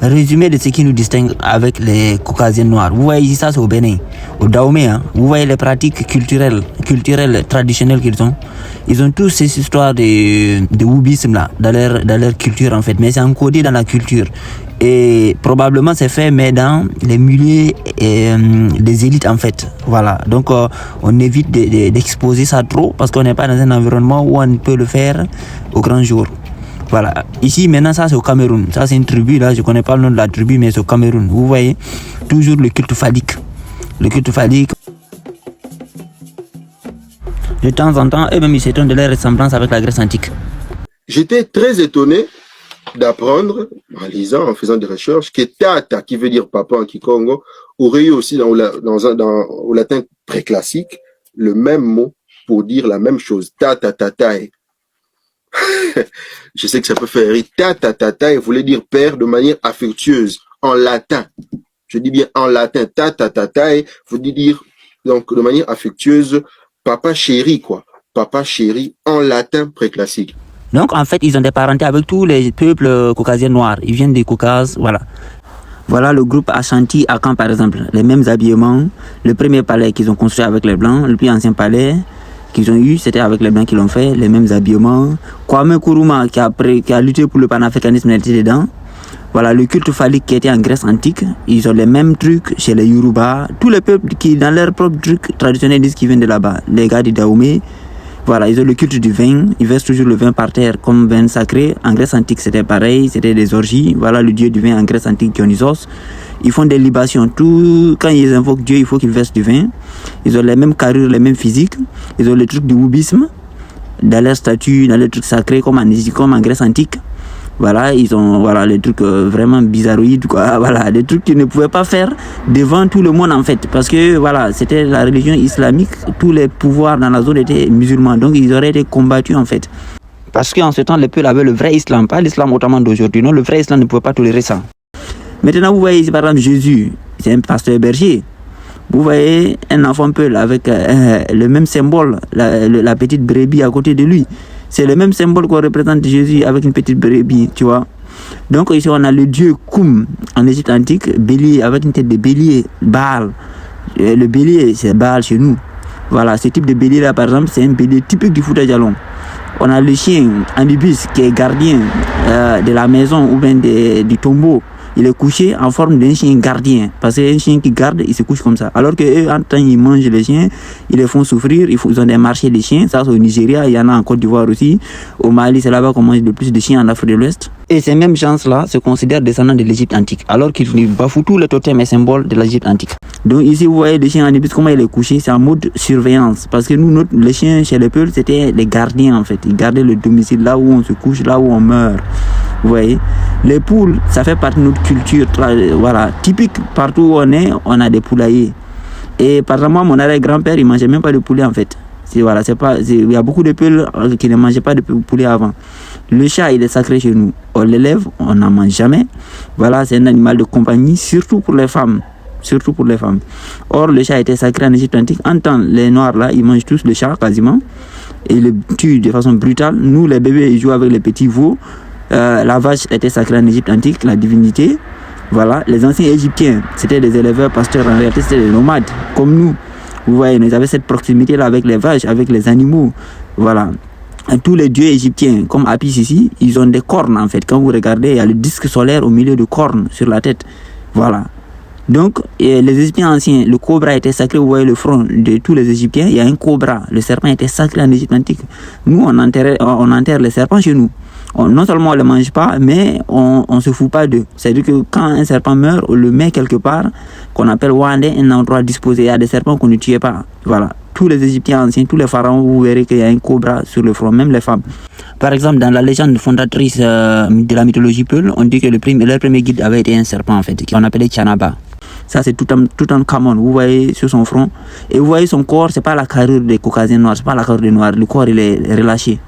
résumé de ce qui nous distingue avec les Caucasiens noirs. Vous voyez ici, ça c'est au Bénin, au Dahomey. Hein. Vous voyez les pratiques culturelles, traditionnelles qu'ils ont. Ils ont tous ces histoires de wubisme là, dans leur culture en fait. Mais c'est encodé dans la culture. Et probablement c'est fait, mais dans les milieux des élites en fait. Voilà. Donc on évite d'exposer ça trop parce qu'on n'est pas dans un environnement où on peut le faire au grand jour. Voilà. Ici, maintenant, ça c'est au Cameroun. Ça c'est une tribu, là, je connais pas le nom de la tribu, mais c'est au Cameroun. Vous voyez, toujours le culte phallique. Le culte phallique. De temps en temps, eux-mêmes, ils s'étonnent de leur ressemblance avec la Grèce antique. J'étais très étonné d'apprendre, en lisant, en faisant des recherches, que tata, qui veut dire papa en Kikongo, aurait eu aussi au latin très classique, le même mot pour dire la même chose. Tata, tatae. Je sais que ça peut faire rire. Tata, tatae voulait dire père de manière affectueuse, en latin. Je dis bien en latin. Tata, tatae voulait dire, donc, de manière affectueuse, papa chéri, quoi. Papa chéri, en latin préclassique. Donc, en fait, ils ont des parentés avec tous les peuples caucasiens noirs. Ils viennent du Caucase, voilà. Voilà le groupe Ashanti à Caen, par exemple. Les mêmes habillements. Le premier palais qu'ils ont construit avec les Blancs, le plus ancien palais qu'ils ont eu, c'était avec les Blancs qui l'ont fait, les mêmes habillements. Kwame Nkrumah qui a lutté pour le panafricanisme, il était dedans. Voilà, le culte phallique qui était en Grèce antique, ils ont les mêmes trucs chez les Yoruba. Tous les peuples qui, dans leurs propres trucs traditionnels, disent qu'ils viennent de là-bas. Les gars du Dahomey, voilà, ils ont le culte du vin, ils versent toujours le vin par terre comme vin sacré. En Grèce antique, c'était pareil, c'était des orgies. Voilà le dieu du vin en Grèce antique, Dionysos. Ils font des libations. Quand ils invoquent Dieu, il faut qu'ils versent du vin. Ils ont les mêmes carrures, les mêmes physiques. Ils ont le truc du wubisme dans leurs statues, dans les trucs sacrés comme en Grèce antique. Voilà, ils ont les trucs vraiment bizarroïdes, quoi. Voilà, des trucs qu'ils ne pouvaient pas faire devant tout le monde en fait, parce que voilà, c'était la religion islamique, tous les pouvoirs dans la zone étaient musulmans, donc ils auraient été combattus en fait. Parce qu'en ce temps, les peuples avaient le vrai islam, pas l'islam ottoman d'aujourd'hui. Non, le vrai islam ne pouvait pas tolérer ça. Maintenant, vous voyez ici par exemple Jésus, c'est un pasteur berger. Vous voyez un enfant peul avec le même symbole, la petite brebis à côté de lui. C'est le même symbole qu'on représente Jésus avec une petite brebis, tu vois. Donc ici on a le dieu Koum en Égypte antique, bélier, avec une tête de bélier, Baal. Le bélier, c'est Baal chez nous. Voilà, ce type de bélier là par exemple, c'est un bélier typique du Fouta Djallon. On a le chien Anubis qui est gardien de la maison ou bien du tombeau. Il est couché en forme d'un chien gardien. Parce qu'un chien qui garde, il se couche comme ça. Alors qu'eux, en temps, ils mangent les chiens, ils les font souffrir, ils ont des marchés de chiens. Ça, c'est au Nigeria, il y en a en Côte d'Ivoire aussi. Au Mali, c'est là-bas qu'on mange le plus de chiens en Afrique de l'Ouest. Et ces mêmes gens-là se considèrent descendants de l'Égypte antique. Alors qu'ils bafouent tous les totems et symboles de l'Égypte antique. Donc ici, vous voyez les chiens en Égypte, comment il est couché, c'est en mode surveillance. Parce que nous, les chiens chez les peuples, c'était les gardiens en fait. Ils gardaient le domicile là où on se couche, là où on meurt. Vous voyez, les poules, ça fait partie de notre culture, voilà, typique. Partout où on est, on a des poulaillers. Et par exemple, moi, mon arrière-grand-père, il mangeait même pas de poulet en fait. Il y a beaucoup de peuples qui ne mangeaient pas de poulet avant. Le chat, il est sacré chez nous. On l'élève, on n'en mange jamais. Voilà, c'est un animal de compagnie, surtout pour les femmes. Surtout pour les femmes. Or, le chat était sacré en Égypte antique. En temps, les noirs là, ils mangent tous le chat quasiment. Et ils le tuent de façon brutale. Nous, les bébés, ils jouent avec les petits veaux. La vache était sacrée en Égypte antique, la divinité. Voilà, les anciens Égyptiens, c'était des éleveurs pasteurs, en réalité c'était des nomades, comme nous. Vous voyez, ils avaient cette proximité-là avec les vaches, avec les animaux. Voilà. Et tous les dieux égyptiens, comme Apis ici, ils ont des cornes en fait. Quand vous regardez, il y a le disque solaire au milieu de cornes sur la tête. Voilà. Donc, les Égyptiens anciens, le cobra était sacré. Vous voyez le front de tous les Égyptiens, il y a un cobra. Le serpent était sacré en Égypte antique. Nous, on enterre les serpents chez nous. Non seulement on ne les mange pas, mais on ne se fout pas d'eux. C'est-à-dire que quand un serpent meurt, on le met quelque part, qu'on appelle Wande, un endroit disposé. Il y a des serpents qu'on ne tuait pas. Voilà. Tous les Égyptiens anciens, tous les pharaons, vous verrez qu'il y a un cobra sur le front, même les femmes. Par exemple, dans la légende fondatrice de la mythologie Peul, on dit que leur premier guide avait été un serpent, en fait, qu'on appelait Tchanaba. Ça, c'est tout en Kamon. Vous voyez sur son front. Et vous voyez son corps, c'est pas la carrure des Caucasiens noirs, c'est pas la carrure des noirs. Le corps, il est relâché.